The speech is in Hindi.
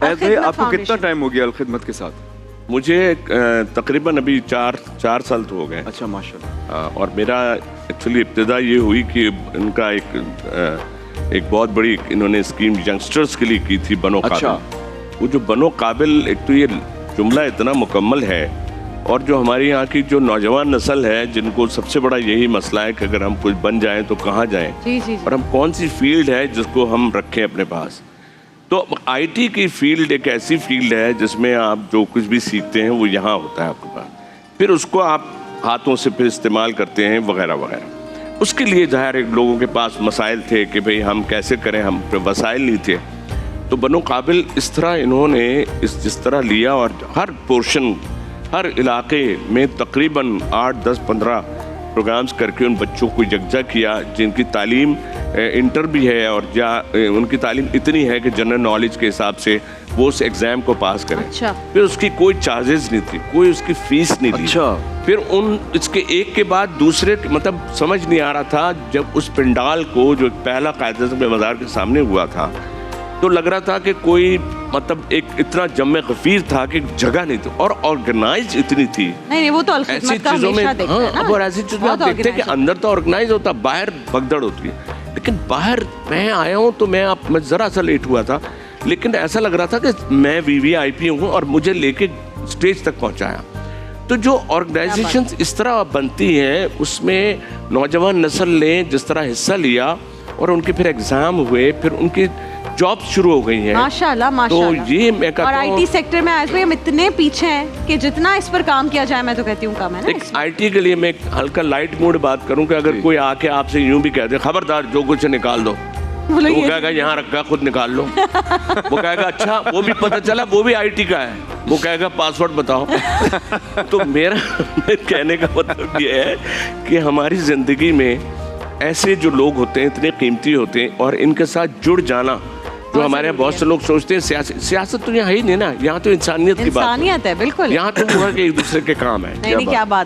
भाई आपको कितना टाइम हो गया अलखिदमत के साथ? मुझे तकरीबन अभी चार साल तो हो गए। अच्छा माशाल्लाह। और मेरा एक्चुअली इब्तिदा ये हुई कि इनका एक बहुत बड़ी इन्होंने स्कीम यंगस्टर्स के लिए की थी, बनो अच्छा। काबिल। वो जो बनो काबिल, एक तो ये जुमला इतना मुकम्मल है, और जो हमारी यहाँ की जो नौजवान नस्ल है जिनको सबसे बड़ा यही मसला है कि अगर हम कुछ बन जाएं तो कहाँ जाएं, जी। और हम कौन सी फील्ड है जिसको हम रखें अपने पास। तो आईटी की फील्ड एक ऐसी फील्ड है जिसमें आप जो कुछ भी सीखते हैं वो यहाँ होता है आपके पास, फिर उसको आप हाथों से फिर इस्तेमाल करते हैं वगैरह वगैरह। उसके लिए ज़ाहिर एक लोगों के पास मसाइल थे कि भाई हम कैसे करें, हम पे वसाइल नहीं थे। तो बनो काबिल इस तरह इन्होंने जिस तरह लिया, और हर पोर्शन हर इलाके में तकरीबन 8, 10, 15 प्रोग्राम्स करके उन बच्चों को यकजा किया जिनकी तालीम इंटर भी है, और या उनकी तालीम इतनी है कि जनरल नॉलेज के हिसाब से वो उस एग्ज़ाम को पास करें। अच्छा। फिर उसकी कोई चार्जेस नहीं थी, कोई उसकी फीस नहीं थी। अच्छा। फिर इसके एक के बाद दूसरे, मतलब समझ नहीं आ रहा था। जब उस पंडाल को जो पहला कायदे मज़ार के सामने हुआ था तो लग रहा था कि कोई मतलब एक इतना जम्मे गफीर था कि जगह नहीं थी, और ऑर्गेनाइज इतनी थी। नहीं वो तो ऐसी चीजों में, और ऐसी चीजों में आप देखते हैं कि अंदर तो ऑर्गेनाइज होता, बाहर भगदड़ होती है। लेकिन बाहर मैं आया हूँ तो मैं जरा सा लेट हुआ था, लेकिन ऐसा लग रहा था कि मैं VVIP हूँ और मुझे लेके स्टेज तक पहुँचाया। तो जो ऑर्गेनाइजेशंस इस तरह बनती हैं उसमें नौजवान नस्ल ने जिस तरह हिस्सा लिया, और उनके फिर एग्जाम हुए, फिर उनकी जॉब शुरू हो गई हैं। माशाल्लाह तो माशाल्लाह। ये मैं कहता और हूँ IT सेक्टर में आज भी हम इतने पीछे हैं कि जितना इस पर काम किया जाए, मैं तो कहती हूँ कम है ना। एक IT के लिए मैं एक हल्का लाइट मूड बात करूं कि अगर कोई आके आपसे यूं भी कह दे खबरदार जो कुछ निकाल दो, तो वो कहेगा यहाँ रखा खुद निकाल लो। वो कहेगा अच्छा, वो भी पता चला वो भी IT का है, वो कहेगा पासवर्ड बताओ। तो मेरा कहने का मतलब ये है कि हमारी जिंदगी में ऐसे जो लोग होते हैं इतने कीमती होते हैं, और इनके साथ जुड़ जाना, जो हमारे यहाँ बहुत से लोग सोचते हैं सियासत तो यहाँ है ही नहीं ना, यहाँ तो इंसानियत की बात है। इंसानियत है बिल्कुल। यहाँ तो एक दूसरे के काम है। नहीं क्या बात